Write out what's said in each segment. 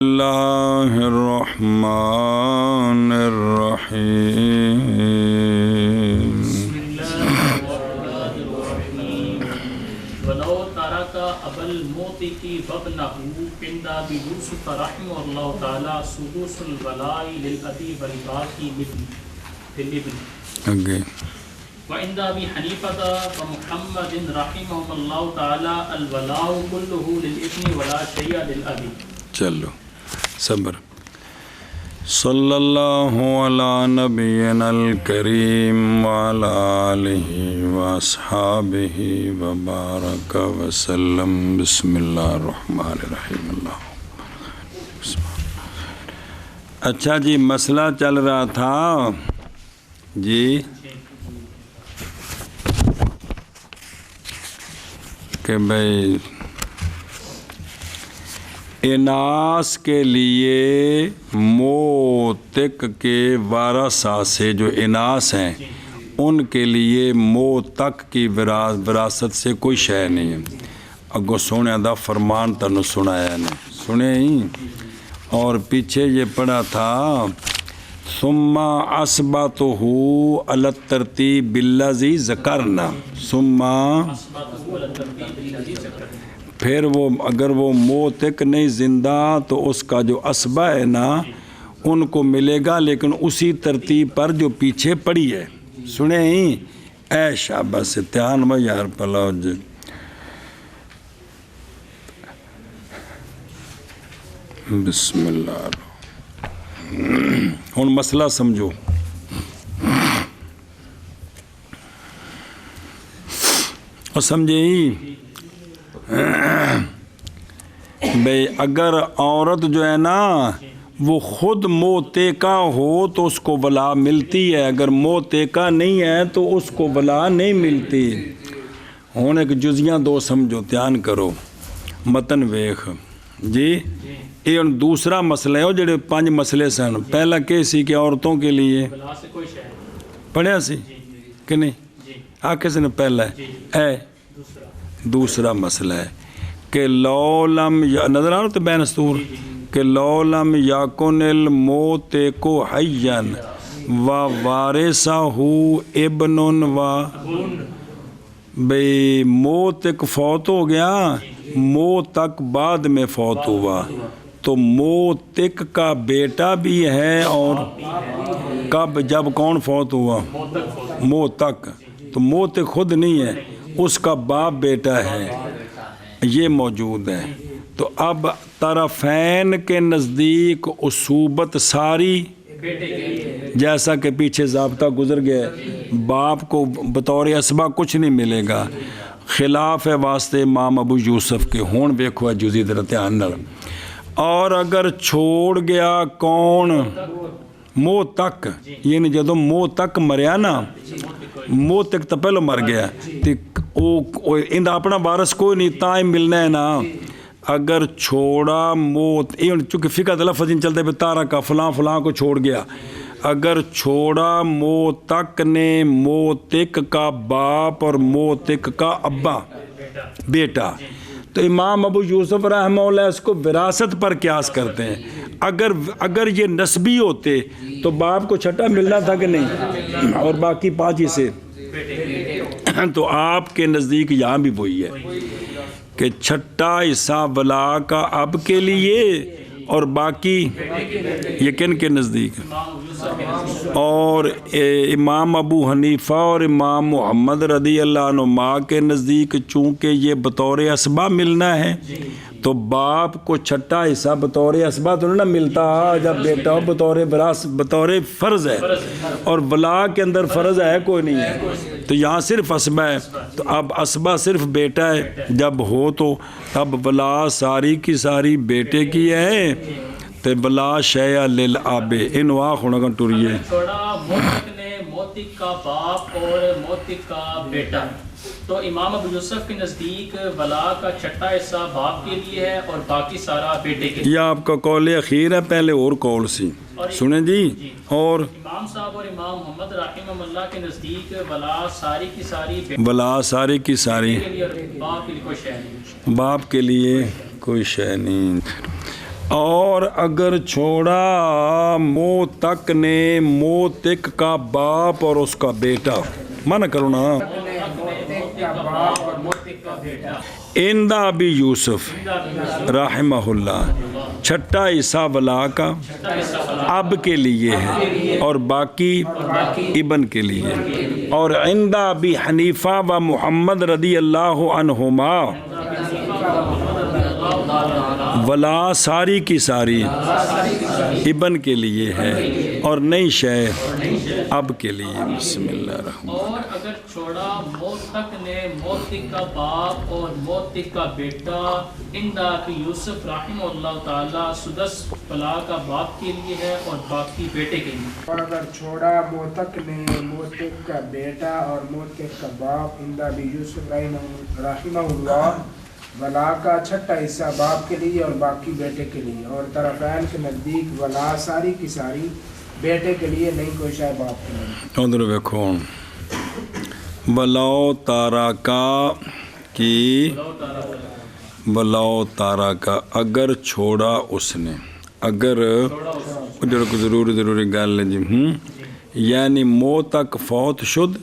اللہ الرحمن الرحیم ولو ترک ابا الموتق وابنہ عند ابی یوسف رحمہ اللہ تعالی سدوس الولاء للابی والباقی للابن وعند ابی حنیفہ ومحمد رحمہم اللہ تعالی الولاء کلہ للابن ولا شیء للابی. چلو صبر. صلی اللہ علی نبینا الکریم وعلی آلہ واصحابہ وبارک وسلم. بسم اللہ الرحمن الرحیم. اچھا جی، مسئلہ چل رہا تھا جی کہ بھائی اناث کے لیے موتق کے وارثہ سے جو اناث ہیں ان کے لیے موتق کی وراثت سے کوئی شے نہیں ہے. اگو سونے دا فرمان تنو سنایا نے سنے ہی، اور پیچھے یہ پڑھا تھا ثم اثبتہ علی الترتیب بالذی ذکرنا. ثم پھر وہ اگر وہ موتق نہیں زندہ تو اس کا جو اسبہ ہے نا ان کو ملے گا، لیکن اسی ترتیب پر جو پیچھے پڑی ہے. سنے ہی اے شاباش سے دھیان میں یار پلاؤ جی. بسم اللہ. ہن مسئلہ سمجھو. اور سمجھے ہی بھئی اگر عورت جو ہے نا وہ خود موتقہ ہو تو اس کو ولا ملتی ہے، اگر موتقہ نہیں ہے تو اس کو ولا نہیں ملتی. ہوں ایک جزیاں دو سمجھو، دھیان کرو متن ویخ جی. یہ دوسرا مسئلہ ہے جڑے 5 مسئلے سن. پہلا کہ سی کہ عورتوں کے لیے پڑھیا سی کہ نہیں آکے سے پہلا ہے دوسرا مسئلہ ہے کہ لو لم نظر آ رہا تو بین استور کہ لو لم یکن الموتق حیا و وارثہ ابن و بھئی موتق فوت ہو گیا، موتق بعد میں فوت ہوا تو موتق کا بیٹا بھی ہے. اور کب؟ جب کون فوت ہوا؟ موتق. تو موتق خود نہیں ہے، اس کا باپ بیٹا ہے، یہ موجود ہے. تو اب طرفین کے نزدیک اصوبت ساری، جیسا کہ پیچھے ضابطہ گزر گیا، باپ کو بطور اسبہ کچھ نہیں ملے گا، خلاف ہے واسطے امام ابو یوسف کے. ہون ویکھو ہے جزی در دھیان نال. اور اگر چھوڑ گیا کون؟ موتق. یعنی جدو موتق مریا نا، موتق تو پہلو مر گیا ان اپنا وارث کوئی نہیں، تائیں ملنا ہے نا. اگر چھوڑا موت، چونکہ فقہ لفظ ان چلتے پہ تارا کا فلاں فلاں کو چھوڑ گیا. اگر چھوڑا موتق نے موتق کا باپ اور موتق کا ابا بیٹا، تو امام ابو یوسف رحمہ اللہ اس کو وراثت پر قیاس کرتے ہیں. اگر یہ نسبی ہوتے تو باپ کو چھٹا ملنا تھا کہ نہیں، اور باقی 5 حصے. تو آپ کے نزدیک یہاں بھی وہی ہے کہ چھٹا حصہ ولا کا اب کے لیے اور باقی یقین کے نزدیک. اور امام ابو حنیفہ اور امام محمد رضی اللہ عنہما کے نزدیک چونکہ یہ بطور اسبہ ملنا ہے تو باپ کو چھٹا حصہ بطور اسبہ تو نہ ملتا جب بیٹا ہو، بطور فرض ہے، اور ولا کے اندر فرض ہے کوئی نہیں ہے. تو یہاں صرف اسبہ ہے. تو اب اسبہ صرف بیٹا ہے، جب ہو تو تب ولا ساری کی ساری بیٹے کی ہے. تو ولا شیء للاب ان واخ ہونا کا ٹوریے. موتق نے موتق کا باپ اور موتق کا بیٹا، تو امام ابو یوسف کے نزدیک ولا کا چھٹا حصہ باپ کے لیے ہے اور باقی سارا بیٹے کے لیے. یہ آپ کا قول اخیر ہے، پہلے اور قول سی سنیں جی. اور امام صاحب اور امام محمد رحمہ اللہ کے نزدیک ولا ساری کی ساری باپ کے لیے کوئی شے نہیں. باپ کے لیے کوئی شے نہیں. اور اگر چھوڑا موتک نے موتک کا باپ اور اس کا بیٹا، منع کرو نا، ایندہ ابی یوسف رحمہ اللہ، چھٹا حصہ ولا کا اب کے لیے ہے اور باقی ابن کے لیے، اور عند ابی حنیفہ و محمد رضی اللہ عنہما ولا ساری کی ساری ابن کے لیے ہے اور نئی شے اب کے لیے۔ بسم اللہ الرحمن۔ اور اگر چھوڑا موتک نے موتک کا باپ اور موتک کا بیٹا، اندہ کی یوسف رحمہ اللہ تعالی سدس فلا کا باپ کے لیے ہے اور باقی بیٹے کے لیے۔ اور اگر چھوڑا موتک نے موتک کا بیٹا اور موتک کا باپ، اندہ بھی یوسف رحمہ اللہ ولا کا چھٹا حصہ باپ کے لیے اور باقی بیٹے کے لیے، اور طرفین کے نزدیک ولا ساری کی ساری بیٹے کے لیے، نہیں کوئی شاید باپ کے لیے۔ ادھر دیکھو، بلاؤ تارا کا کی بلاؤ تارا کا اگر چھوڑا اس نے، اگر ضروری گل جی یعنی مو تک فوت شد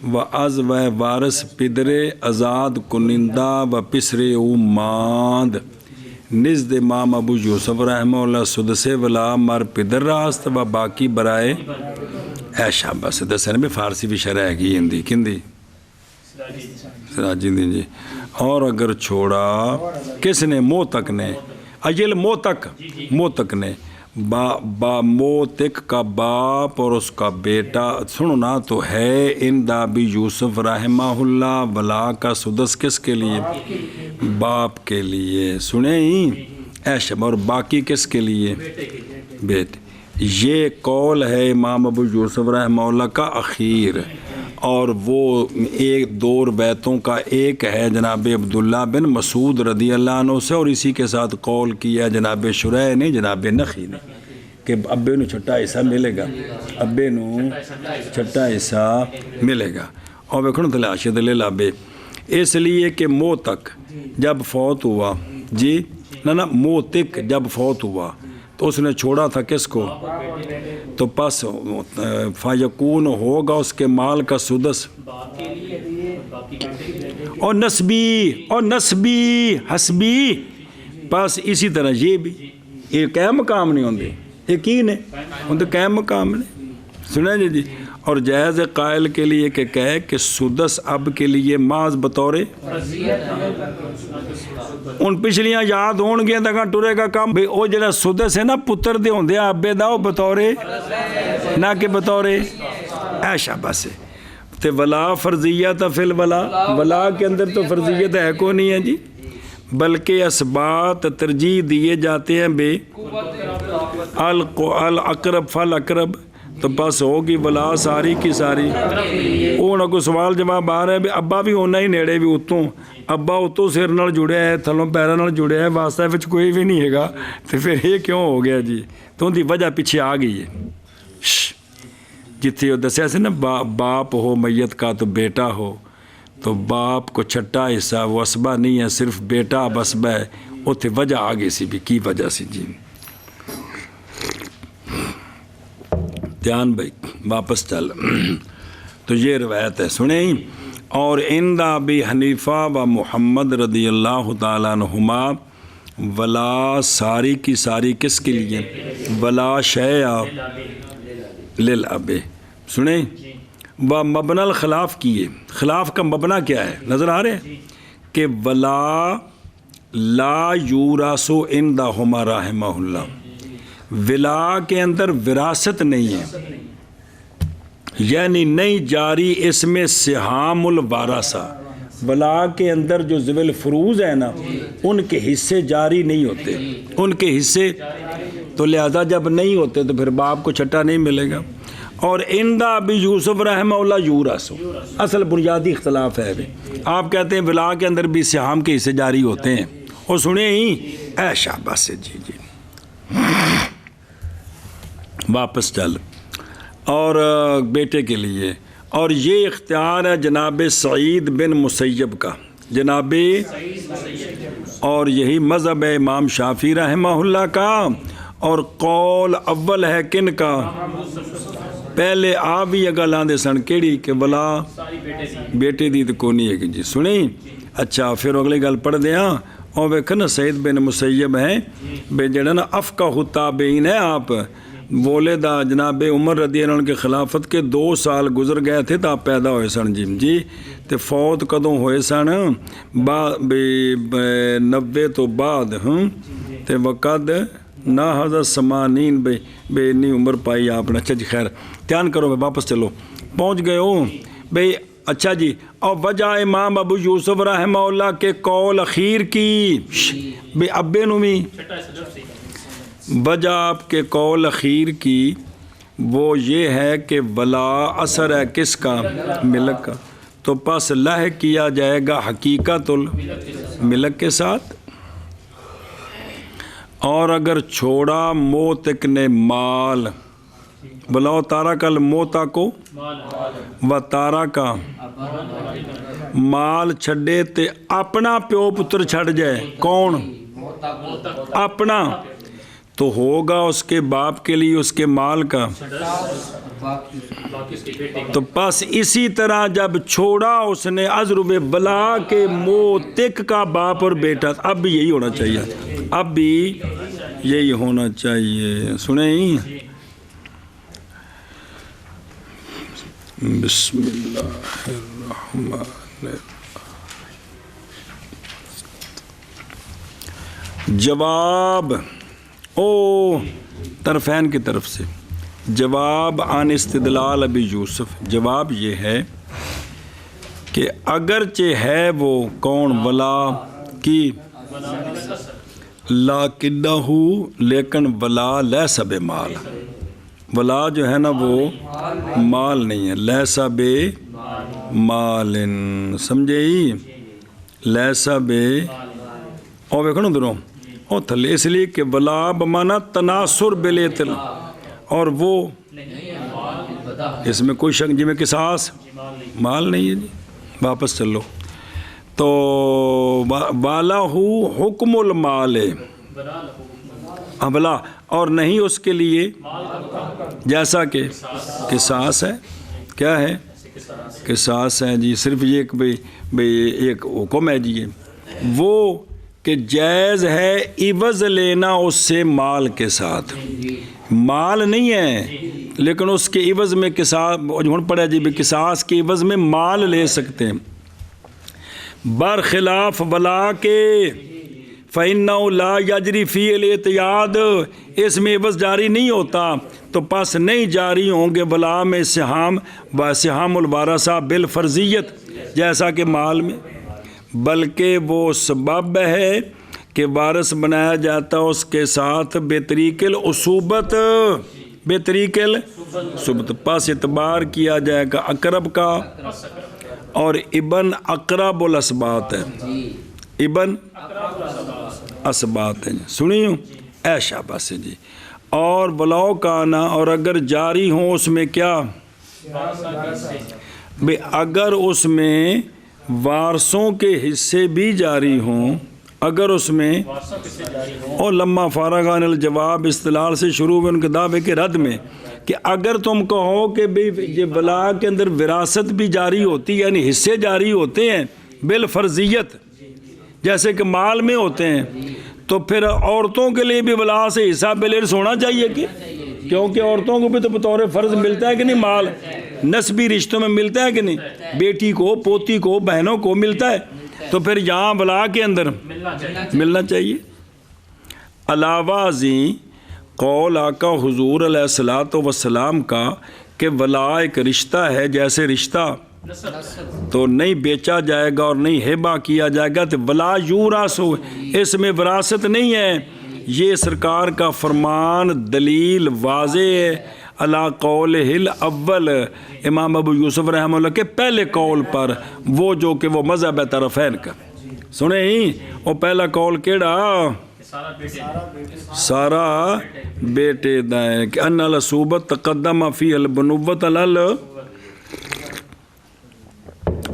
و از و وارث پدرے آزاد کنندہ و پسرے او ماند نزد امام ابو یوسف رحمہ اللہ سدسے ولا مر پدر راست و باقی برائے ایشا۔ بس دسن بھی فارسی بھی شرح کی ہندی کندی سراجی دی جی۔ اور اگر چھوڑا کس نے موتک نے، اجل موتک نے موتک کا باپ اور اس کا بیٹا، سننا تو ہے اندہ بھی یوسف رحمہ اللہ ولا کا سدس کس کے لیے؟ باپ کے لیے، سنیں ہی ایشب، اور باقی کس کے لیے؟ بیٹے۔ یہ قول ہے امام ابو یوسف رحمہ اللہ کا اخیر، اور وہ ایک دو بیتوں کا ایک ہے جناب عبداللہ بن مسعود رضی اللہ عنہ سے، اور اسی کے ساتھ قول کیا جناب شریح نے، جناب نخی نے، کہ ابے نو چھٹا حصہ ملے گا، ابے نو چھٹا حصہ ملے گا۔ اور ویکھو تلاشی دلیل ابے، اس لیے کہ موتک جب فوت ہوا جی، نہ موتک جب فوت ہوا تو اس نے چھوڑا تھا کس کو؟ تو پس فیکون ہوگا اس کے مال کا سدس، اور نسبی حسبی، پس اسی طرح یہ بھی، یہ قائم مقام نہیں ہوندے، یقین ہے ان تو قائم مقام نہیں، سنیں جی۔ اور جائز قائل کے لیے کہ کہے کہ سدس اب کے لیے محض بطور ان پچھلیاں یاد ہون گیا تک ٹرے گا کام بھئی، او جڑا سدس ہے نا پتر دے ہوندے ابے دا، او بطور نہ کہ بطور ایشا بس ہے۔ تے ولا فرضیت فی الولا، ولا کے اندر تو فرضیت ہے کو نہیں ہے جی، بلکہ اسبات ترجیح دیے جاتے ہیں بے الاقرب فالاقرب، تو بس ہوگی ولا ساری کی ساری۔ وہ نہ کوئی سوال جواب آ رہا ہے بھی ابا بھی ہونا ہی نیڑے بھی اتوں، ابا اتوں سر نال جڑیا ہے، تھلوں پیروں نال جڑیا ہے، واسطہ وچ کوئی بھی نہیں ہے گا، تو پھر یہ کیوں ہو گیا جی؟ تو ان دی وجہ پیچھے آ گئی ہے۔ جتھے وہ دسیا سے نا باپ ہو میت کا تو بیٹا ہو، تو باپ کو چھٹا حصہ وہ اسبہ نہیں ہے، صرف بیٹا اب اسبہ ہے، اتھے وجہ آ گئی سی بھی کی وجہ سی جی۔ دھیان بھائی واپس چل، تو یہ روایت ہے سنیں ہی۔ اور عند ابی حنیفہ و محمد رضی اللہ تعالیٰ عنہما ولا ساری کی ساری کس کے لیے؟ ولا شیء للاب، سنیں۔ و مبنی الخلاف کیے، خلاف کا مبنی کیا ہے نظر آ رہے ہیں کہ ولا لا یوراسو عندہما رحمہ اللہ، ولا کے اندر وراثت نہیں ہے، یعنی نہیں جاری اس میں سہام الوارثہ، ولا کے اندر جو ذوی الفروض ہے نا ان کے حصے جاری نہیں ہوتے، ان کے حصے تو لہذا جب نہیں ہوتے تو پھر باپ کو چھٹا نہیں ملے گا۔ اور عند ابی یوسف رحمہ اللہ یورث، اصل بنیادی اختلاف ہے۔ آپ کہتے ہیں ولا کے اندر بھی سہام کے حصے جاری ہوتے ہیں، اور سنیں ہی اے شاباش سے جی جی واپس چل۔ اور بیٹے کے لیے، اور یہ اختیار ہے جناب سعید بن مسیب کا، جناب اور یہی مذہب ہے امام شافعی رحمہ اللہ کا، اور قول اول ہے کن کا؟ پہلے آ بھی اگل آندے سن کیڑی کہ بلا بیٹے دی تو کونی ہے کہ جی سنیں۔ اچھا پھر اگلی گل پڑھ دیاں، اور ویکھو نا سعید بن مسیب ہیں بے جڑا نا افقہ التابعین ہے آپ، بولے دا جناب عمر رضی اللہ عنہ کے خلافت کے 2 سال گزر گئے تھے تو آپ پیدا ہوئے سن جی تے فوت کدوں ہوئے سن 90 تو بعد تے وقت نہ حضرت سمانین بے انی عمر پائی آپ نے۔ اچھا جی خیر دھیان کرو میں واپس چلو پہنچ گئے ہوں بھئی۔ اچھا جی اور وجہ امام ابو یوسف رحمہ اللہ کے قول اخیر کی بے ابے نمی وجہ آپ کے قول اخیر کی وہ یہ ہے کہ ولا اثر ہے کس کا؟ ملک کا، تو پس لحق کیا جائے گا حقیقت الملک کے ساتھ۔ اور اگر چھوڑا موتک نے مال، بلاؤ تارا کل موتا کو و تارا کا مال چھڑے تے اپنا پیو پتر چھڑ جائے، کون؟ اپنا، تو ہوگا اس کے باپ کے لیے اس کے مال کا۔ تو پس اسی طرح جب چھوڑا اس نے ازرب بلا کے موتک کا باپ اور بیٹا، اب بھی یہی ہونا چاہیے، اب بھی یہی ہونا چاہیے۔ سنیں بسم اللہ الرحمن الرحیم۔ جواب او طرفین کی طرف سے جواب عن استدلال ابی یوسف، جواب یہ ہے کہ اگرچہ ہے وہ کون ولا کی لاکنہو لیکن ولا لیسا بے مال، ولا جو ہے نا وہ مال نہیں ہے، لیسا بے مال، سمجھے ہی لیسا بے، اور ویکھو نا دروں اور تھلے، اس لیے کہ ولا بمانا تناصر بالاطل، اور وہ اس میں کوئی شک جی میں قصاص مال نہیں ہے جی۔ واپس چلو تو والا ہو حکم المال ابلا، اور نہیں اس کے لیے جیسا کہ قصاص ہے، کیا ہے؟ قصاص ہے جی، صرف یہ کہ بھئی ایک حکم ہے جی وہ کہ جائز ہے عوض لینا اس سے مال کے ساتھ، مال نہیں ہے لیکن اس کے عوض میں قصاص پڑے جی، قصاص کے عوض میں مال لے سکتے ہیں، برخلاف ولا کے فَإِنَّهُ لَا يَجْرِي فِي الْإِتْيَادِ، اس میں عوض جاری نہیں ہوتا تو پس نہیں جاری ہوں گے ولا میں سہام و سہام الوارثہ بالفرضیت جیسا کہ مال میں، بلکہ وہ سبب ہے کہ وارث بنایا جاتا اس کے ساتھ بے طریق العصوبت، بے طریق العصوبت، پس اعتبار کیا جائے گا اقرب کا، اور ابن اقرب الاسبات ہے، ابن اسبات ہے، سنی ہوں اے شاباش جی۔ اور بلاؤ کانا، اور اگر جاری ہوں اس میں کیا بے، اگر اس میں وارثوں کے حصے بھی جاری ہوں، اگر اس میں، اور لما فارغ عن الجواب استدلال سے شروع میں ان کے دعوے کے رد میں کہ اگر تم کہو کہ یہ ولا کے اندر وراثت بھی جاری ہوتی ہے، یعنی حصے جاری ہوتے ہیں بالفرضیت جیسے کہ مال میں ہوتے ہیں، تو پھر عورتوں کے لیے بھی ولا سے حصہ بالارث ہونا چاہیے کہ، کیونکہ عورتوں کو بھی تو بطور فرض ملتا ہے کہ نہیں مال، نسبی رشتوں میں ملتا ہے کہ نہیں، بیٹی کو، پوتی کو، بہنوں کو ملتا ہے، تو پھر یہاں ولا کے اندر ملنا چاہیے۔ علاوہ ازیں قول آقا حضور علیہ الصلوۃ والسلام کا کہ ولا ایک رشتہ ہے، جیسے رشتہ تو نہیں بیچا جائے گا اور نہیں ہبہ کیا جائے گا، تو ولا یوراث، اس میں وراثت نہیں ہے، یہ سرکار کا فرمان دلیل واضح ہے علی قول الاول، امام ابو یوسف رحمہ اللہ کے پہلے قول پر، وہ جو کہ وہ مذہب طرفین کا، سنیں ہی وہ پہلا قول کیڑا؟ سارا بیٹے دائیں کہ ان الصوبت تقدم فی البنوت الل،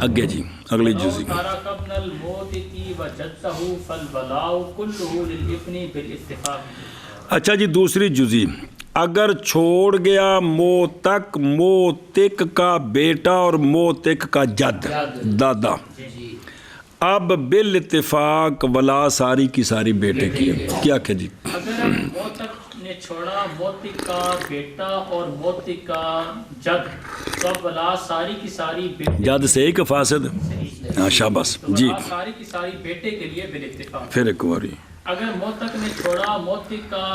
اگے جی اگلی جزی بین الموتق وجدہ فالولاء کلہ للابن بالاتفاق۔ اچھا جی، دوسری جزی، اگر چھوڑ گیا موتق، موتق کا بیٹا اور موتق کا جد دادا، اب بالاتفاق ولا ساری کی ساری بیٹے کی ہے، کیا کہ جی؟ اگر موتق نے چھوڑا موتق کا بیٹا اور موتق کا جد، تو اب ولا ساری کی ساری بیٹے، جد سے ایک فاسد، ہاں شاباش جی، ولا ساری کی ساری بیٹے کے لیے بالاتفاق۔ پھر ایک باری، اگر موتق نے چھوڑا موتق کا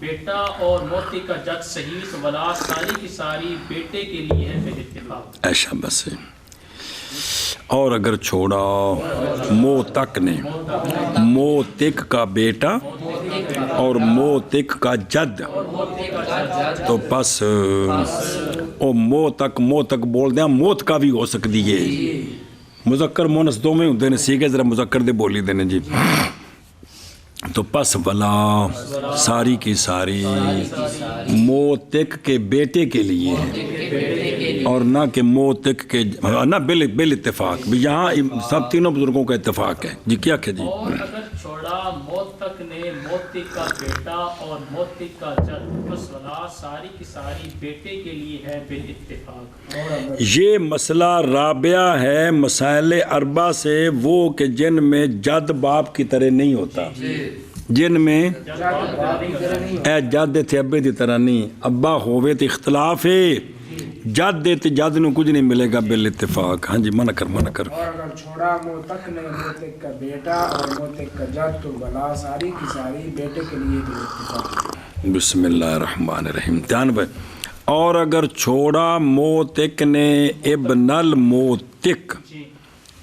بیٹا اور موتق کا جد صحیح، تو ولا ساری کی ساری بیٹے کے لیے ہے بالاتفاق۔ ایشا بس ہے۔ اور اگر چھوڑا موتق نے موتق کا بیٹا اور موتق کا جد، تو پس او موتق بول دیا، موت کا بھی ہو سکتی ہے، مذکر مونس دو میں ہوندے نے، سیکھے ذرا مذکر دے بولی دینے جی، تو پس ولا ساری کی ساری موتق کے بیٹے کے لیے ہے، اور نہ کہ موتق کے، نہ بال اتفاق، یہاں سب تینوں بزرگوں کا اتفاق ہے جی، کیا کہ جی؟ اور اگر چھوڑا موتق نے موتق کا بیٹا اور موتق کا جد، بس ولا ساری کی ساری بیٹے کے لیے ہے بالاتفاق۔ یہ مسئلہ رابعہ ہے مسائل اربع سے، وہ کہ جن میں جد باپ کی طرح نہیں ہوتا، جن میں اے جد تھے ابے دی طرح نہیں، ابا ہوئے تو اختلاف ہے، جد دیتے جد نو کچھ نہیں ملے گا بالاتفاق۔ ہاں جی، منع کر۔ اور اگر چھوڑا موتق نے موتق کا بیٹا اور موتق کا جد، تو ولا ساری کی ساری بیٹے کے لیے بالاتفاق۔ بسم اللہ الرحمن الرحیم، دھیان بھائی، اور اگر چھوڑا موتق نے ابن الموتق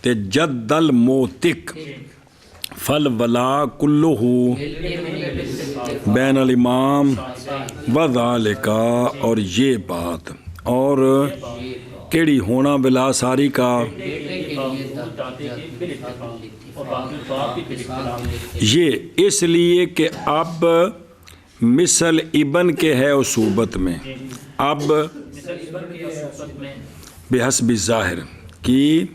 تے جد الموتق، فالولا کلہ بین الامام وذالک، اور یہ بات، اور کیڑی ہونا ولا ساری کا، یہ اس لیے کہ اب مثل ابن کے ہے اصوبت میں، اب بحسب ظاہر کی،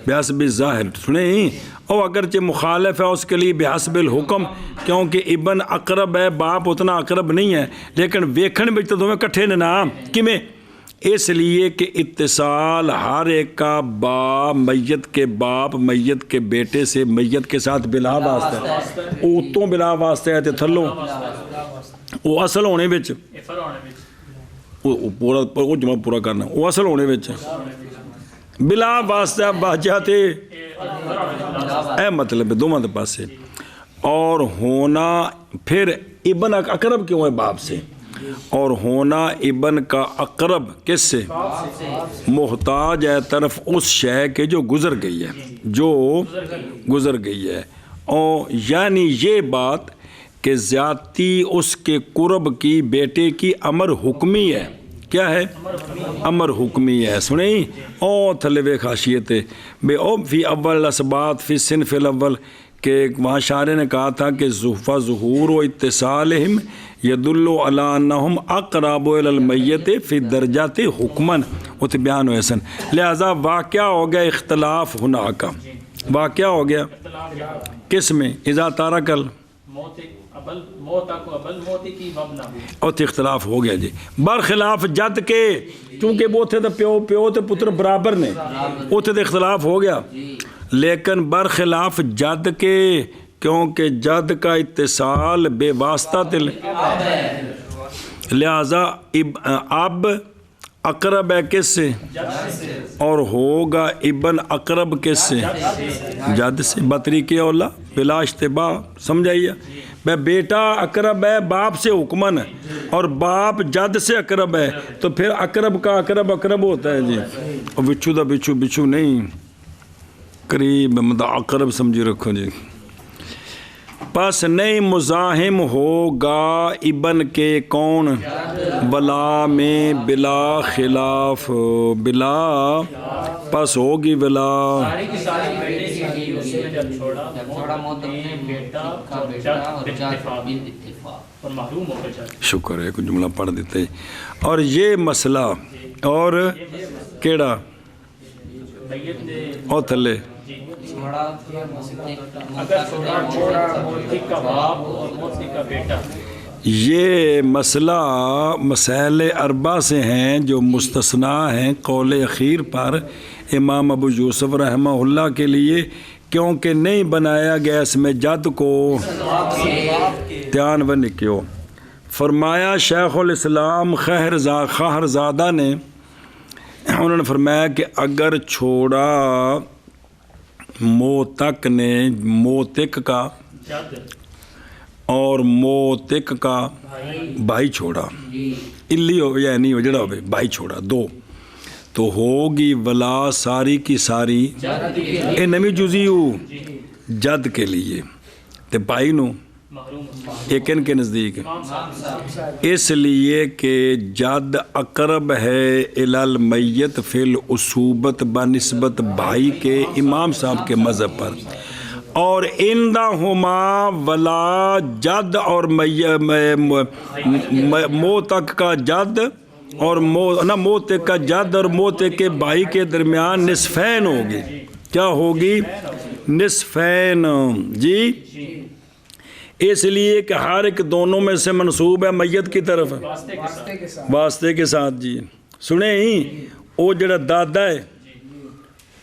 بحسب ظاہر سنیں، اور اگرچہ مخالف ہے اس کے لیے بحسب الحکم، کیونکہ ابن اقرب ہے، باپ اتنا اقرب نہیں ہے، لیکن ویکھن میں تو دونوں کٹھے نے نا، کیویں؟ اس لیے کہ اتصال ہر ایک کا باپ، میت کے باپ میت کے بیٹے سے میت کے ساتھ بلا واسطہ ہے، اوتوں بلا واسطہ ہے تے تھلوں وہ اصل ہونے وچ، وہ جمع پورا کرنا، وہ اصل ہونے وچ بلا واسطہ باجا تے اے مطلب ہے دونوں دے پاسے، اور ہونا پھر ابن اقرب کیوں ہے باپ سے، اور ہونا ابن کا اقرب کس سے، محتاج ہے طرف اس شے کے جو گزر گئی ہے، اور یعنی یہ بات کہ زیادتی اس کے قرب کی بیٹے کی امر حکمی ہے، کیا ہے؟ امر حکمی ہے۔ سنیں او تھلے وے خاشیت بے او فی اول اسبات فی صنف الاول، کہ وہاں شاعر نے کہا تھا کہ ظہور و اتصالہم یدل علی انہم اقرب الی المیت فی درجات حکمن، وہ تو بیان ہوئے سن، لہذا واقعہ ہو گیا اختلاف ہونا کا، واقعہ ہو گیا کس میں؟ اذا تارک اور اختلاف ہو گیا جی، برخلاف جد کے، چونکہ وہ تھے تو پیو تے پتر برابر نے، وہ تھے تو اختلاف ہو گیا، لیکن برخلاف جد کے، کیونکہ جد کا اتصال بے واسطہ لہذا اب اقرب ہے کس سے، اور ہوگا ابن اقرب کس سے، جد سے، بطریق اولا بلا اشتباہ، سمجھائیے بھائی، بیٹا اقرب ہے باپ سے حکمن، اور باپ جد سے اقرب ہے، تو پھر اقرب کا اقرب ہوتا ہے جی، اور بچھو دا بچھو نہیں، قریب مطلب اقرب سمجھی رکھو جی۔ پس نہیں مزاحم ہوگا ابن کے کون، ولا میں بلا خلاف، بلا پس ہوگی ولا، شکر ہے کچھ جملہ پڑھ دیتے ہیں۔ اور یہ مسئلہ اور کیڑا اور تھلے اگر چھوڑا موتق کا باپ اور موتق کا بیٹا. یہ مسئلہ مسائل اربع سے ہیں جو مستثنا ہیں قول اخیر پر امام ابو یوسف رحمہ اللہ کے لیے، کیونکہ نہیں بنایا گیا اس میں جد کو دھیان و نکیو. فرمایا شیخ الاسلام خہرزادہ نے، انہوں نے فرمایا کہ اگر چھوڑا موتق نے موتق کا اور موتق کا بھائی چھوڑا، الی ہو یا نہیں ہو جڑا ہو بھائی چھوڑا دو، تو ہوگی ولا ساری کی ساری اے نمی جزی ہو جد کے لیے تے بھائی نو ایک ان کے نزدیک، اس لیے کہ جد اقرب ہے الی المیت فی العصوبت بنسبت بھائی کے امام صاحب کے مذہب پر، اور اندہما ولا جد اور موتق کا جد اور موتق کا جد اور موتق کے بھائی کے درمیان نصفین ہوگی. کیا ہوگی؟ نصفین جی. اس لیے کہ ہر ایک دونوں میں سے منسوب ہے میت کی طرف واسطے کے ساتھ جی. سنیں ہی وہ جڑا دادا ہے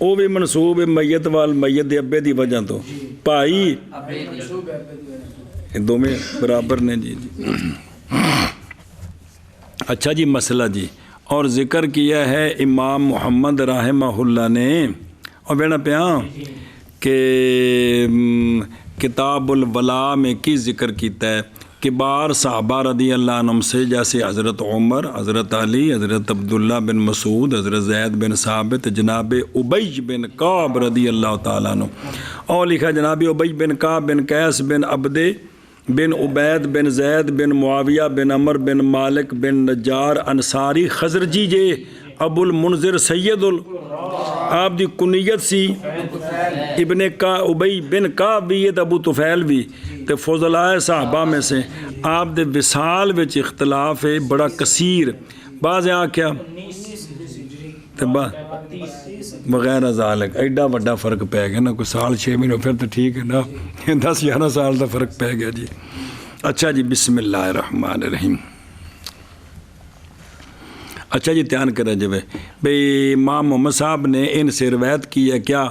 وہ بھی منسوب ہے میت وال میت دے ابے دی وجہ تو، بھائی دو میں برابر نے جی. اچھا جی مسئلہ جی، اور ذکر کیا ہے امام محمد رحمہ اللہ نے، اور بینا پیا کہ کتاب الولا میں کی ذکر کیتا ہے کبار صحابہ رضی اللہ عنہم سے، جیسے حضرت عمر، حضرت علی، حضرت عبداللہ بن مسعود، حضرت زید بن ثابت، جناب ابی بن کعب رضی اللہ تعالیٰ عنہ، اور لکھا جناب ابی بن کعب بن قیس بن عبد بن عبید بن زید بن معاویہ بن عمر بن مالک بن نجار انصاری خزرجی جے ابو المنذر سید آپ دی کنیت سی ابن کا ابی بن کعب بھی یہ ابو طفیل بھی تے فضلاء صحابہ میں سے. آپ دے وصال وچ اختلاف ہے بڑا کثیر، بعض آکھیا تے بغیر ذالک ایڈا وڈا فرق پہ گیا نا، کوئی سال 6 مہینے پھر تو ٹھیک ہے نا، 10-11 سال دا فرق پہ گیا جی. اچھا جی بسم اللہ الرحمن الرحیم. اچھا جی دھیان کریں جب بھئی امام محمد صاحب نے ان سے روایت کی ہے کیا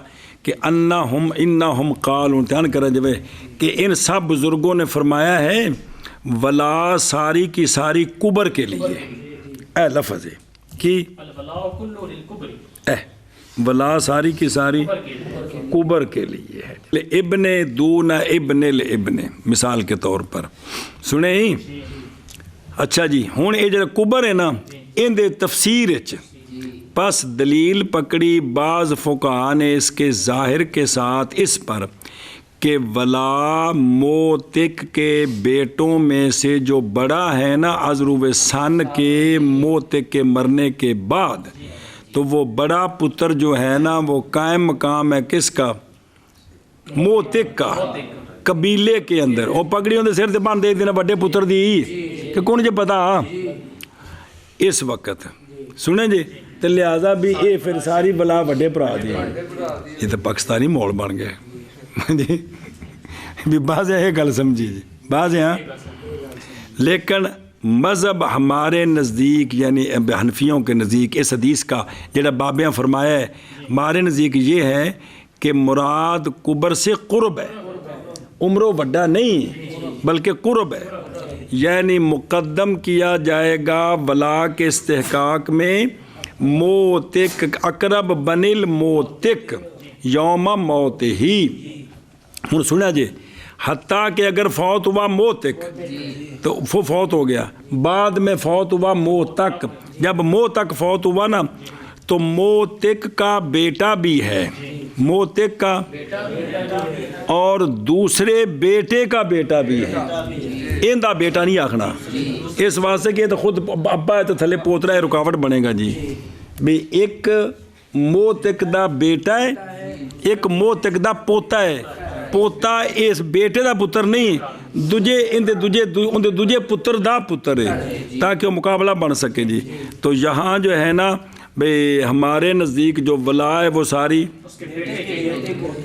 کہ انہم قالوا، دھیان کریں جب کہ ان سب بزرگوں نے فرمایا ہے ولا ساری کی ساری کبر کے لیے، اے لفظ ہے کی ولا ساری کی ساری کبر کے لیے ہے، ابن دون ابن الابن مثال کے طور پر سنیں ہی. اچھا جی ہوں یہ جڑا کبر ہے نا ان دے تفسیر پس دلیل پکڑی بعض فقہاء نے اس کے ظاہر کے ساتھ اس پر کہ ولا موتق کے بیٹوں میں سے جو بڑا ہے نا عذرو سن کے موتق کے مرنے کے بعد، تو وہ بڑا پتر جو ہے نا وہ قائم مقام ہے کس کا؟ موتق کا، قبیلے کے اندر. وہ پگڑیوں دے سر تے بن دے دینا بڑے پتر دی کہ کون جے پتا اس وقت سنیں جی. تو لہٰذا بھی یہ پھر ساری بلا بڑے برا دی. یہ تو پاکستانی ماحول بن گئے جی بھی بعض یہ گل سمجھی جی بعض ہاں. لیکن مذہب ہمارے نزدیک یعنی حنفیوں کے نزدیک اس حدیث کا جڑا بابیاں فرمایا ہے ہمارے نزدیک یہ ہے کہ مراد کبر سے قرب ہے، عمرو وڈا نہیں بلکہ قرب ہے، یعنی مقدم کیا جائے گا ولا کے استحقاق میں موتق اقرب بنل موتق یوم موت ہی. ہوں سنا جی حتیٰ کہ اگر فوت ہوا موتق تو وہ فوت ہو گیا، بعد میں فوت ہوا موتق، جب موتق فوت ہوا نا تو موتق کا بیٹا بھی ہے، موتق کا اور دوسرے بیٹے کا بیٹا بھی ہے. ان دا بیٹا نہیں آکھنا اس واسطے کہ تو خود ابا ہے تو تھلے پوترا ہے، رکاوٹ بنے گا جی. بھی ایک موتق دا بیٹا ہے ایک موتق دا پوتا ہے، پوتا اس بیٹے دا پتر نہیں، دوجے پتر دا پتر ہے تاکہ وہ مقابلہ بن سکے جی. تو یہاں جو ہے نا بھئی ہمارے نزدیک جو ولا ہے وہ ساری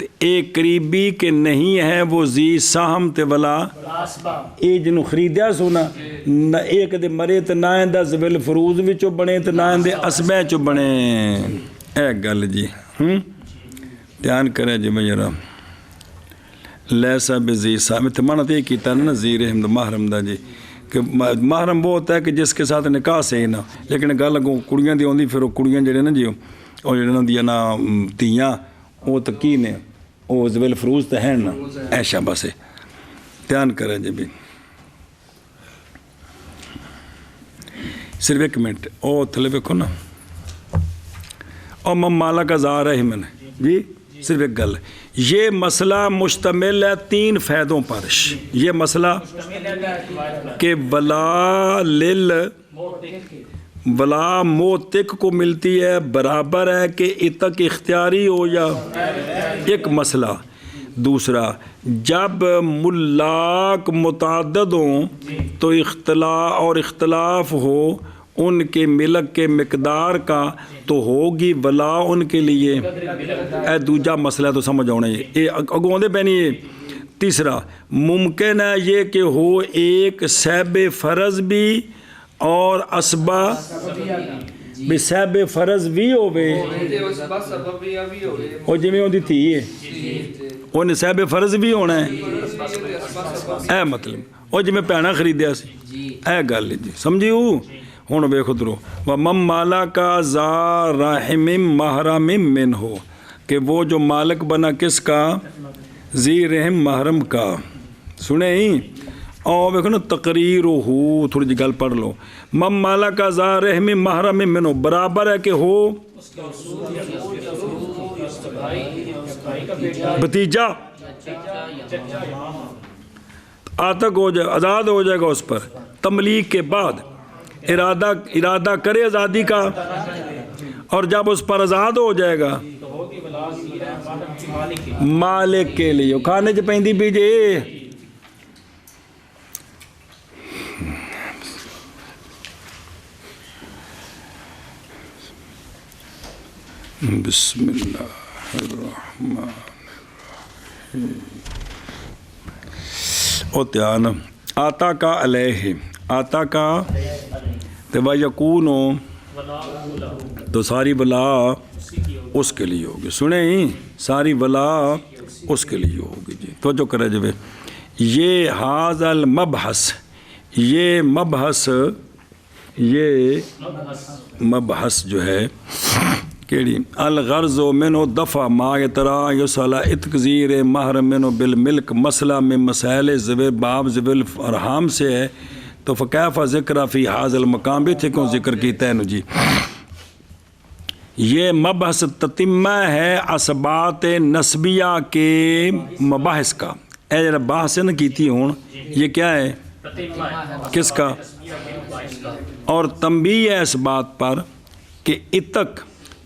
تو ایک قریبی کہ نہیں ہے وہ زی سہم تے ولا یہ جنوں خریدیا سونا نہ ایک دے مرے تو نہ اندہ زویل فروز وچوں بنے تو نہ اندے اسبے چوں بنے اے گل جی دھیان کرے جی میں ذرا لیسا بزی سہم تے مانا تو یہ کیتا نا زی رحم دا محرم دا جی کہ محرم وہ ہوتا ہے کہ جس کے ساتھ نکاح سے ہی نہ لیکن گل اگوں کڑیاں دی ہوندی پھر وہ کڑیاں جڑے نا جی وہ جڑے دی نا تیاں وہ تو کی نے وہ زویل فروز تو ہیں نا ایشا بس دھیان کریں جی بھی صرف ایک منٹ او تھلے ویکھو نا او مالا کا زار ہے میں نے جی صرف ایک گل یہ مسئلہ مشتمل ہے 3 فائدوں پر یہ مسئلہ کہ ولا موتق کو ملتی ہے برابر ہے کہ اتق اختیاری ہو یا ایک مسئلہ دوسرا جب ملاک متعدد ہوں تو اختلاف ہو ان کے ملک کے مقدار کا تو ہوگی ولا ان کے لیے اے دوجا مسئلہ تو سمجھ آنا یہ اگوں دے پہنی ہے تیسرا ممکن ہے یہ کہ ہو ایک صحب فرض بھی اور اسبا بھی صحب فرض بھی ہوئے وہ جمیں ہوندی تھی انہیں صحب فرض بھی ہونا ہے اے مطلب وہ جمیں پہنا خریدیا سی اے گل جی سمجھی ہوں ہوں بے خود رو وَمَن مالا کا ذا رحم محرم من ہو کہ وہ جو مالک بنا کس کا ذی رحم محرم کا سنیں ہی اور دیکھو نا تقریر ہو تھوڑی جی گل پڑھ لو مم مالا کا ذا رحم محرم منو برابر ہے کہ ہو بھتیجا آتک ہو جائے آزاد ہو جائے گا اس پر تملیغ کے بعد ارادہ کرے آزادی کا اور جب اس پر آزاد ہو جائے گا مالک کے لیے کھانے چ پہندی بیجے بسم اللہ الرحمن الرحیم او تیان آتا کا علیہ آتا کا تبا یکونو تو ساری ولا اس کے لیے ہوگی سنیں ساری ولا اس کے لیے ہوگی جی توجہ کرے جو یہ حاض المبحث یہ مبحث جو ہے کیڑی الغرض منو دفع ما یترا یصلا اتکزیر محرم منو بالملک مسئلہ میں مسائل ذوی باب ذوی ارحام سے ہے تو فکیف ذکر فی حاض المقام بھی تھے کیوں ذکر کیتا ہے نو جی یہ مبحث تتمہ ہے اسبات نسبیہ کے مباحث کا اے جرا بحث نہ کیتی ہون یہ کیا ہے کس کا اور تنبیہ ہے اس بات پر کہ اتک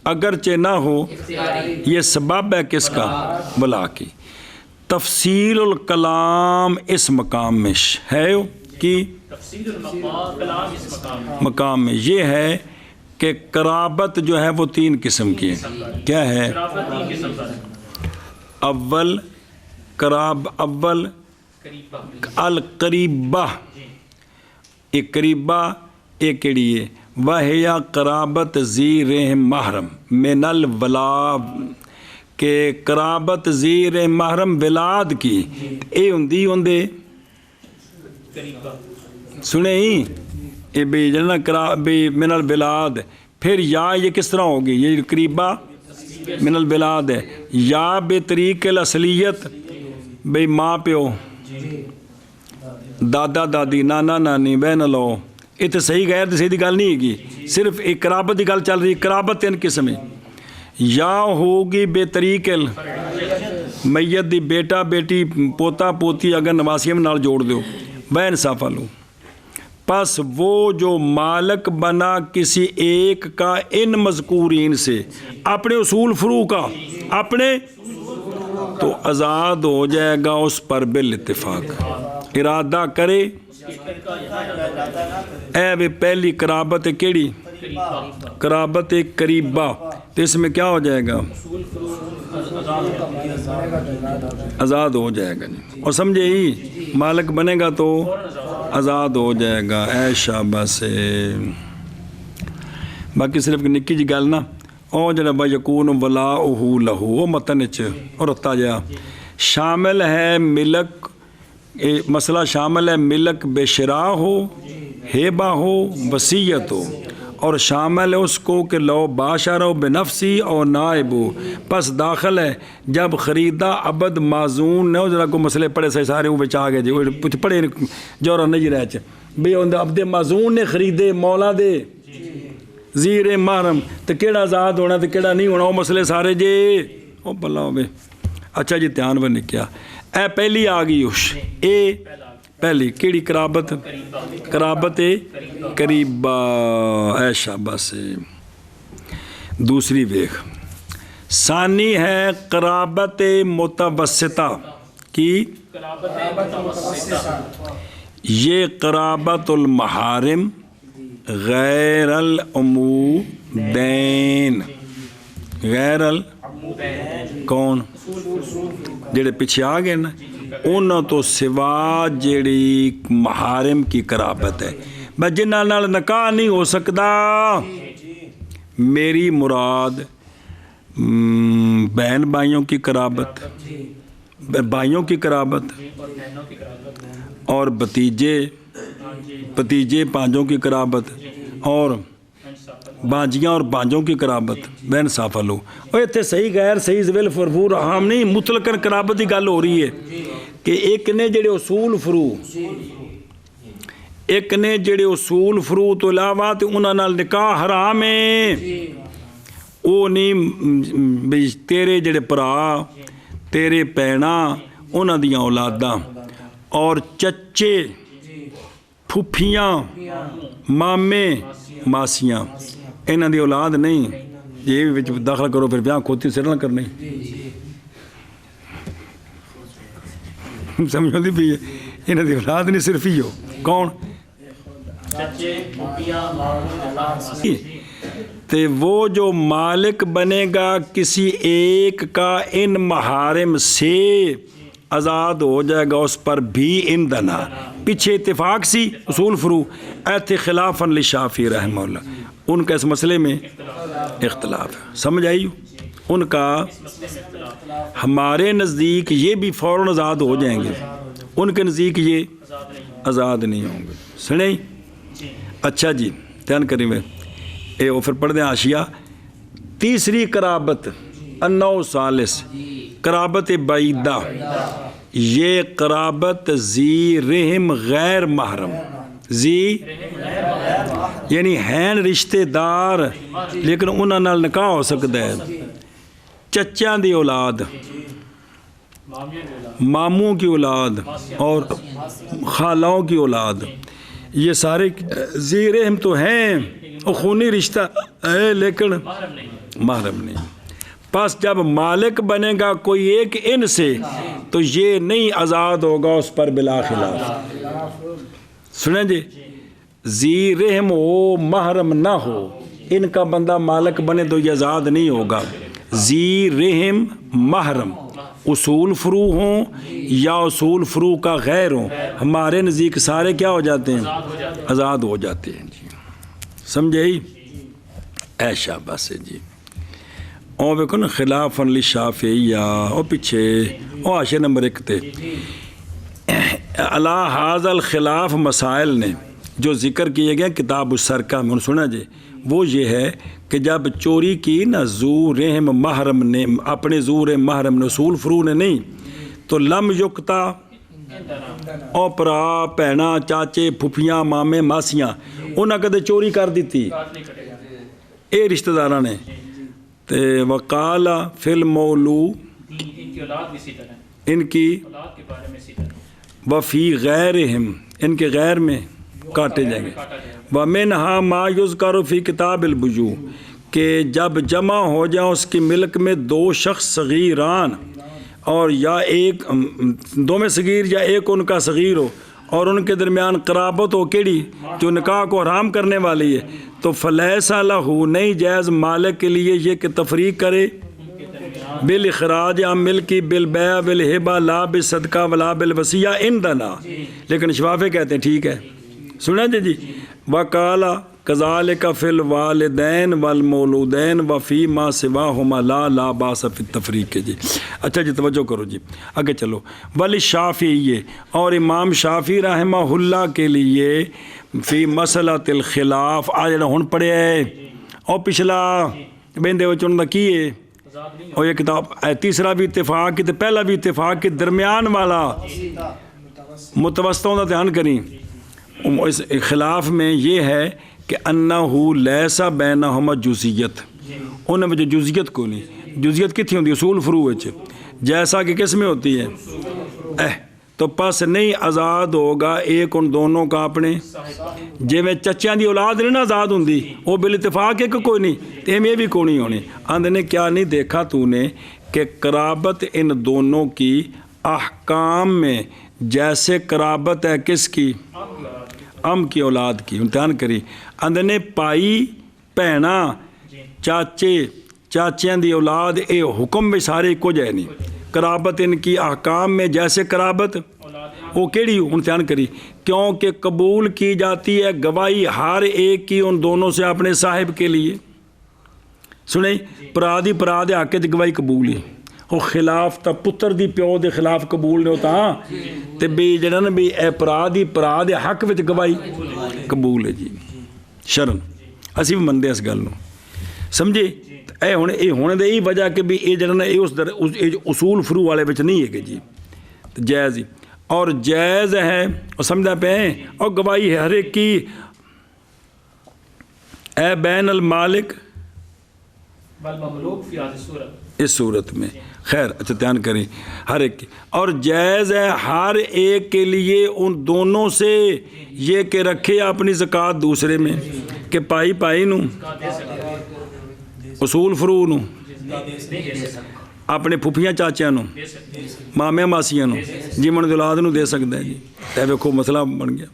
اگرچہ نہ ہو یہ سبب ہے کس کا ولا کی تفصیل الکلام اس مقام میں ہے کہ مقام میں یہ ہے کہ قرابت جو ہے وہ 3 قسم کی ہے کیا ہے اول القریبہ ایک قریبہ ایک کیڑی ہے وَهِيَ قرابت ذی رحم محرم من الولا کہ قرابت ذی رحم محرم ولاد کی اے ہوندے سنیں ہی اے بے جنہ بے من البلاد پھر یا یہ کس طرح ہوگی یہ قریبہ من البلاد ہے یا بے طریق الاصلیت بے ماں پیو دادا دادی نانا نانی بہن لو یہ تو صحیح غیر تو صحیح دی گل نہیں ہے صرف ایک قرابت دی گل چل رہی قرابت 3 قسم ہے یا ہوگی بے طریق میت دی بیٹا بیٹی پوتا پوتی اگر نواسیوں نال جوڑ دیو بے انصافہ لو پس وہ جو مالک بنا کسی ایک کا ان مذکورین سے اپنے اصول فرو کا اپنے تو آزاد ہو جائے گا اس پر بالاتفاق ارادہ کرے اے وہ پہلی قرابت کیڑی قرابت قریبہ تو اس میں کیا ہو جائے گا آزاد ہو جائے گا جی، اور سمجھے ہی مالک بنے گا تو آزاد ہو جائے گا. اے شاباش. باقی صرف نکی جی گل نا او جڑا با یکون ولاؤہ لہو وہ متن چ اور رتا جا شامل ہے ملک، مسئلہ شامل ہے ملک بے شراء ہو، ہیبہ ہو، وصیت ہو، اور شامل ہے اس کو کہ لو باشرہ بنفسی اور نائب ہو. پس داخل ہے جب خریدا عبد معزون نے ذرا کو مسئلے پڑھے سے سارے وہ بچا گئے جی کچھ پڑھے جورا نہیں رہ چ بھئی عبد معزون نے خریدے مولا دے زیر محرم تو کیڑا آزاد ہونا تو کیڑا نہیں ہونا وہ مسئلے سارے جے او بلا ہوئے. اچھا جی دھیان بنے کیا اے پہلی آ گئی اس اے پہلی کیڑی قرابت قرابت قریبہ. اے شاباش. دوسری ویخ ثانی ہے قرابت متوسطہ کی. یہ قرابت المحارم غیر العمودین، غیر کون جڑے پیچھے آ گئے نا انہوں تو سوا جڑی محارم کی قرابت ہے بس جنہاں نال نکاح نہیں ہو سکتا. میری مراد بہن بھائیوں کی قرابت، بھائیوں کی قرابت اور بھتیجے پانجوں کی قرابت اور بانجیاں اور بانجوں کی قرابت بین صافہ لو. اور اتنے صحیح غیر صحیح زویل فرفور عام نہیں مطلقاً قرابت کی گل ہو رہی ہے کہ ایک نے جڑے اصول فرو تو علاوہ تو انہاں نال نکاح حرام ہے. وہ نہیں بھی تیرے جڑے پرا تیرے پینا انہاں دیاں اولاداں اور چچے پھپھیاں مامے ماسیاں انہاں دی اولاد نہیں. یہ بھی داخل کرو پھر بیاہ کھوتی سر نہ کرنے سمجھو دی بھی انہاں دی اولاد نہیں صرف ہی ہو کون تے وہ جو مالک بنے گا کسی ایک کا ان محارم سے آزاد ہو جائے گا اس پر بھی اندنا. پیچھے اتفاق سی اصول فرو ایتھے خلافاً لشافعی رحمہ اللہ ان کا اس مسئلے میں اختلاف ہے. سمجھ آئی ان کا ہمارے نزدیک یہ بھی فوراً آزاد ہو جائیں گے ان کے نزدیک یہ آزاد نہیں ہوں گے. سنیں اچھا جی دھیان کریں میں اے وہ پھر پڑھ دیں آشیہ. تیسری قرابت النوع ثالث قرابت بعیدہ. یہ قرابت ذی رحم غیر محرم یعنی ہیں رشتے دار لیکن انہاں نال نکاح ہو سکتا ہے. چچیاں دی اولاد، ماموں کی اولاد اور خالاؤں کی اولاد یہ سارے ذی رحم تو ہیں اور خونی رشتہ ہے لیکن محرم نہیں. پس جب مالک بنے گا کوئی ایک ان سے تو یہ نہیں آزاد ہوگا اس پر بلا خلاف. سنیں جی ذی رحم ہو محرم نہ ہو ان کا بندہ مالک بنے تو یہ آزاد نہیں ہوگا. ذی رحم محرم اصول فرو ہوں یا اصول فرو کا غیر ہوں ہمارے نزدیک سارے کیا ہو جاتے ہیں آزاد ہو جاتے ہیں جی. سمجھے ہی اے شاباش جی. اور دیکھو نا خلافاً لشافعی اور پیچھے اور آشے نمبر 1 تے علی ھذا الخلاف مسائل نے جو ذکر کیے گئے کتاب السرکہ میں سنا جی وہ یہ ہے کہ جب چوری کی نا ذو رحم محرم نے اپنے ذو رحم محرم نے اصول فرو نے نہیں تو لم یکتا اور پرا پہنا چاچے پھپھیاں مامے ماسیاں انہاں کدے چوری کر دیتی اے رشتہ داراں نے تے وقال فی المولو ان کی وفی غیرہم ان کے غیر میں کاٹے جائیں گے. ومنہا ما یذکر فی کتاب البیوع کہ جب جمع ہو جائیں اس کی ملک میں 2 شخص صغیران اور یا ایک دو میں صغیر یا ایک ان کا صغیر ہو اور ان کے درمیان قرابت ہو کیڑی جو نکاح کو حرام کرنے والی ہے تو فلیسا لہو نہیں جائز مالک کے لیے یہ کہ تفریق کرے بالاخراج عن ملکی بالبیع بالہبہ لا بالصدقہ ولا بالوصیہ عندنا، لیکن شفافے کہتے ہیں ٹھیک ہے، سنا جی وقال کذالک فی الوالدین والمولودین وفی ما سواہما لا باس فی التفریق جی۔ اچھا جی توجہ کرو جی آگے چلو۔ ولی شافعی اور امام شافعی رحمہ اللہ کے لیے فی مسئلۃ الخلاف آ جڑا ہن پڑھیا ہے اور پچھلا بندے وچ انہاں دا کی ہے اور یہ کتاب تیسرا بھی اتفاق کی تے پہلا بھی اتفاق کے درمیان والا متوسطوں کا دھیان کریں۔ اس خلاف میں یہ ہے کہ انہو لیسا بینہما جزیت، انہوں میں جو جزیت کو نہیں، جزیت کتنی ہوتی ہے اصول فروع وچ، جیسا کہ کس میں ہوتی ہے تو پس نہیں آزاد ہوگا ایک ان دونوں کا اپنے جی میں چچیاں دی اولاد نہیں نا آزاد ہوندی وہ بالاتفاق ہے کہ کوئی نہیں تیم یہ بھی کوئی نہیں ہونی آندھ نے کیا نہیں دیکھا تو نے کہ قرابت ان دونوں کی احکام میں جیسے قرابت ہے کس کی ام کی اولاد کی امتحان کری آندھ نے پائی بھینا چاچے چاچیاں دی اولاد اے حکم میں سارے کو جائے نہیں قرابت ان کی احکام میں جیسے قرابت وہ کیڑی امتحان کری کیونکہ قبول کی جاتی ہے گواہی ہر ایک کی ان دونوں سے اپنے صاحب کے لیے سنیں پرادی پرادے آکے دی گواہی قبول ہی وہ خلاف تا پتر دی پیو دے خلاف قبول نہیں ہوتا ہاں تے بھی جڑا بھی اے پرادی پرادے حق وچ گواہی قبول ہے جی شرن اسی بھی مندے اس گل نو سمجھے اے ہونے دے یہ وجہ کہ بھی یہ جڑا یہ اس اصول فروع والے وچ نہیں ہے کہ جی جائز ہی اور جائز ہے اور سمجھا پہ ہیں اور گواہی ہے ہر ایک کی اے بین المالک والمملوک فی هذه الصورت اس صورت میں خیر اچھا دھیان کریں ہر ایک کی اور جائز ہے ہر ایک کے لیے ان دونوں سے یہ کہ رکھے اپنی زکوٰۃ دوسرے میں کہ پائی پائی نو اصول فروع نو اپنے پھپھیاں چاچیاں نو مامے ماسیاں نو جی من اولاد نو دے سکتا ہے جی اے ویکھو مسئلہ بن گیا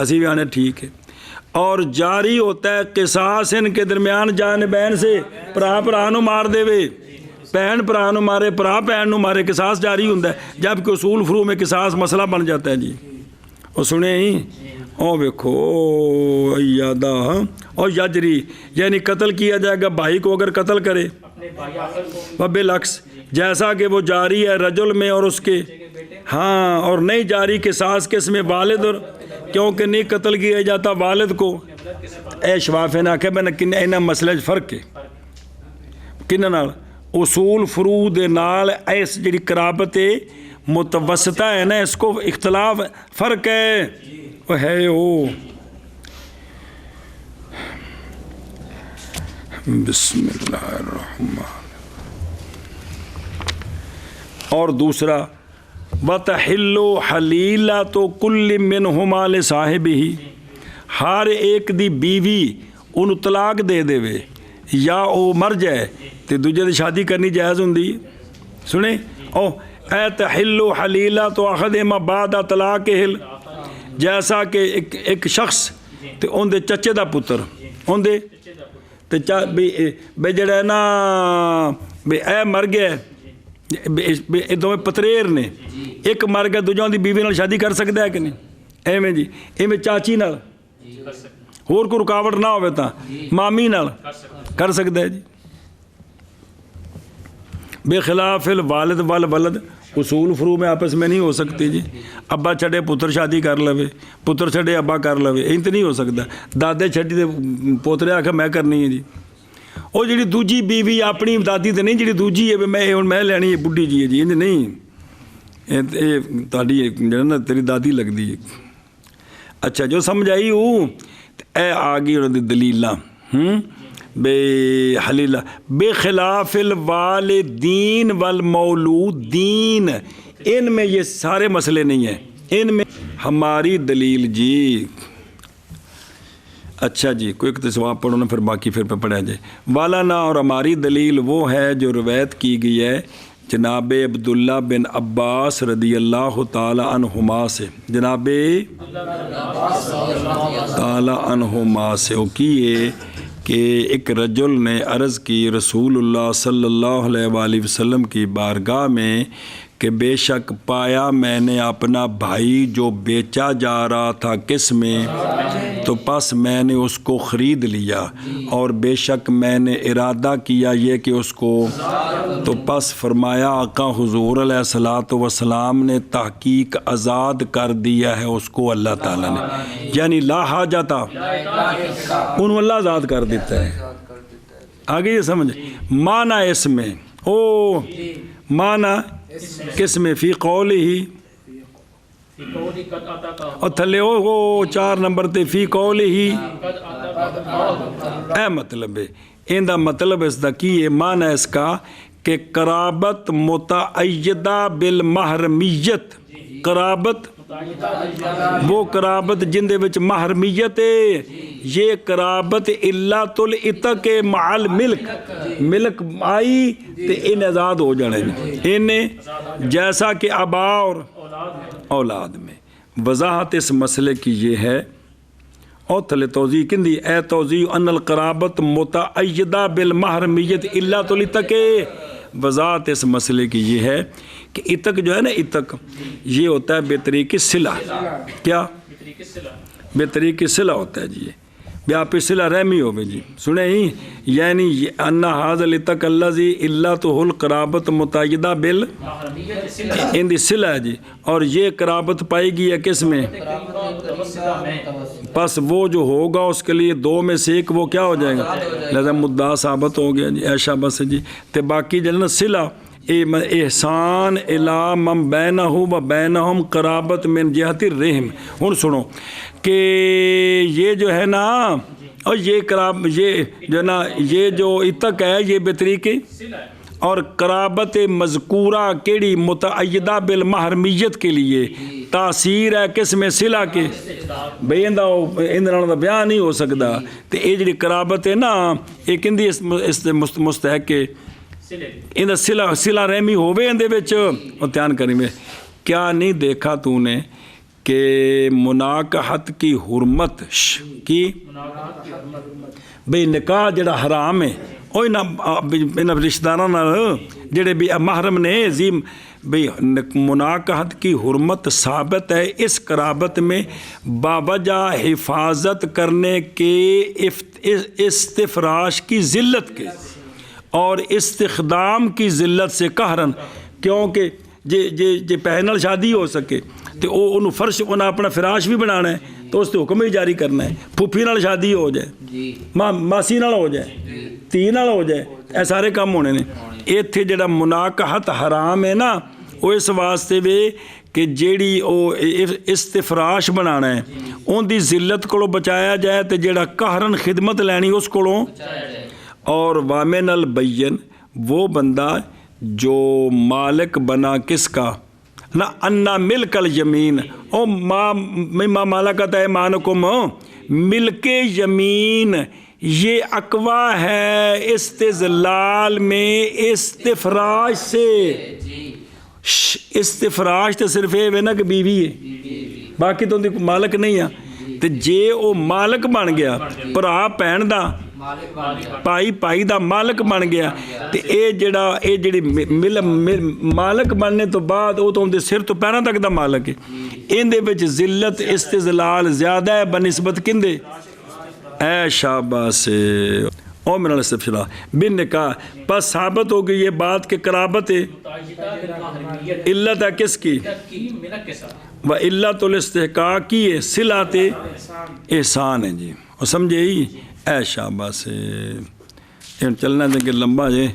اسی بھی آنے ٹھیک ہے اور جاری ہوتا ہے قصاص ان کے درمیان جانبین سے پرا پرا نو مار دے وے بہن پرا نو مارے پرا بہن نو مارے قصاص جاری ہوتا ہے جبکہ اصول فروع میں قصاص مسئلہ بن جاتا ہے جی اور سنے ہی او ویکھو یادا اور یجری یعنی قتل کیا جائے گا بھائی کو اگر قتل کرے بالعکس جیسا کہ وہ جاری ہے رجل میں اور اس کے ہاں اور نہیں جاری قصاص کس میں والد اور کیونکہ نہیں قتل کیا جاتا والد کو اے شفاف ہے نا کہ میں نے انہاں مسئلے فرق ہے کنہ نال اصول فروع دے نال اس جڑی قرابت متوسطہ ہے نا اس کو اختلاف فرق ہے وہ ہے او بسم اللہ الرحمن اور دوسرا وَتَحِلُّ حَلِيلَةُ كُلِّ مِنْهُمَا لِصَاحِبِهِ ہر ایک دی بیوی انہوں طلاق دے دے وے یا او مر جائے تے دوجہ دی شادی کرنی جائز ہوندی سنیں او اے تحلُّ حَلِيلَةُ أَحَدِهِمَا بَعْدَ طَلَاقِهِ جیسا کہ ایک شخص تے ان دے چچے دا پتر ان دے تے بے جڑا نا بے اے مر گیا دونوں پتریر نے ایک مر گیا دوجہ دی بیوی نال شادی کر سکتا ہے کہ نہیں ایویں جی ایویں چاچی نال اور کوئی رکاوٹ نہ ہوئے تا مامی نال کر سکتا ہے جی بے خلاف الوالد والولد اصول فروع میں آپس میں نہیں ہو سکتی جی ابا چھڑے پتر شادی کر لوے پتر چھڑے ابا کر لوے این تو نہیں ہو سکتا دادے چھڑی دے پوترے آکھا میں کرنی ہے جی اور جڑی دوجی بیوی اپنی دادی تے نہیں جڑی دوجی ہے میں لینی ہے بڈھی جی ہے جی نہیں یہ تاری نا تیری دادی لگ دی ہے اچھا جو سمجھ آئی ہوں اے آگی انہوں دی دلیلہ بے حلیلہ بے خلاف الوالدین والمولودین ان میں یہ سارے مسئلے نہیں ہیں ان میں ہماری دلیل جی اچھا جی کوئی ایک سواب پڑھو نا پھر باقی پھر پہ پڑھا جائے والانا اور ہماری دلیل وہ ہے جو روایت کی گئی ہے جناب عبداللہ بن عباس رضی اللہ تعالی عنہما سے جناب تعالی عنہما سے وہ کیے کہ ایک رجل نے عرض کی رسول اللہ صلی اللہ علیہ وآلہ وسلم کی بارگاہ میں کہ بے شک پایا میں نے اپنا بھائی جو بیچا جا رہا تھا کس میں، تو پس میں نے اس کو خرید لیا، اور بے شک میں نے ارادہ کیا یہ کہ اس کو، تو پس فرمایا آقا حضور علیہ الصلوۃ والسلام نے تحقیق آزاد کر دیا ہے اس کو اللہ تعالیٰ نے، یعنی لا حاجہ انہوں اللہ آزاد کر دیتا ہے۔ آگے یہ سمجھ معنی اس میں معنی کس میں فی قول ہی، اور تھلے وہ 4 نمبر تے فی قول ہی، اے مطلب ہے ان دا مطلب اس دا کی ہے، معنی اس کا کہ قرابت متعیدہ بالمحرمیت، قرابت وہ قرابت جن دے وچ محرمیت ہے، یہ قرابت علت العتق مع ملک آئی تے ان آزاد ہو جانے انہیں، جیسا کہ آبا اور اولاد میں۔ وضاحت اس مسئلے کی یہ ہے، اور تھلے توضیح کن دی، اے توضیح ان القرابت متعیدہ بالمحرمیت علت العتق، وضاحت اس مسئلے کی یہ ہے کہ عتق جو ہے نا، عتق یہ ہوتا ہے بے طریق صلہ، کیا بے طریق صلہ ہوتا ہے جی، بیا پہ صلہ رحمی ہوگی جی، سنیں ہی، یعنی ان ھذا العتق الذی علتہ القرابت متعیدہ بال ان دی صلہ ہے جی، اور یہ قرابت پائی گئی ہے کس میں، پس وہ جو ہوگا اس کے لیے 2 میں سے 1 وہ کیا ہو جائے گا، لہذا مدعا ثابت ہو گیا جی، ایشا بس جی، تے باقی جو ہے نا صلہ احسان الی من بینہ و بینہم قرابت من جہت الرحم۔ ہن سنو کہ یہ جو ہے نا، اور یہ جو ہے نا، یہ جو عتق ہے یہ بے طریق، اور قرابت مذکورہ کیڑی متعیدہ بالمحرمیت کے لیے تاثیر ہے کس میں، صلہ کے، بھئی اندر بیان نہیں ہو سکتا، تو یہ جڑی قرابت ہے نا ایک اندی مستحق کے ان صلہ رحمی ہووے اندے وچ، اور دھیان کریں میں کیا نہیں دیکھا تو نے کہ مناکحت کی حرمت کی، بھئی نکاح جڑا حرام ہے وہ انہاں رشتہ داراں نال جڑے بھی محرم نے عظیم، بھئی مناکحت کی حرمت ثابت ہے اس قرابت میں باوجہ حفاظت کرنے کے استفراش کی ذلت کے اور استخدام کی ذلت سے قہرن، کیونکہ جے پہن نال شادی ہو سکے تو انہوں فرش انہاں اپنا فراش بھی بنانا ہے تو اس تے حکم بھی جاری کرنا ہے، پھوپھی نال شادی ہو جائے، ماسی نال ہو جائے، تی نال ہو جائے، اے سارے کام ہونے نے۔ ایتھے جڑا مناکحت حرام ہے نا، وہ اس واسطے وے کہ جیڑی او استفراش بنانا ہے ان دی ذلت کو بچایا جائے، تو جڑا قہرن خدمت لینی اس کو، اور وامن البین وہ بندہ جو مالک بنا کس کا نہ، انا ملک الیمین، او ما مالکت ایمانکم، ملک یمین یہ اقوا ہے استظلال میں استفراش سے، استفراش تو صرف یہ ہے نا کہ بیوی ہے، باقی تو مالک نہیں ہے، تو جے او مالک بن گیا بھرا بھین دا، پائی دا مالک بن گیا، تو اے جڑی مالک بننے تو بعد وہ تو ان دے سر تو پیراں تک دا مالک ہے، ان دے وچ ذلت استظلال زیادہ ہے بنسبت کندے، اے شاباش او میرا استفشلا بن نکاح، پس ثابت ہو گئی یہ بات کہ قرابت علت ہے کس کی، و علت الاستحقاق کی ہے، صلات احسان ہے جی، اور سمجھے ہی، اے شاباش چلنا دیں کہ لمبا جے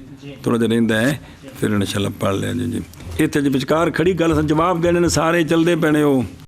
تھوڑا دیر رہندا ہے، پھر انشاءاللہ پڑھ لیا جی۔ اتنے وچکار کھڑی گل جواب دینے نے سارے چلتے پینے ہو۔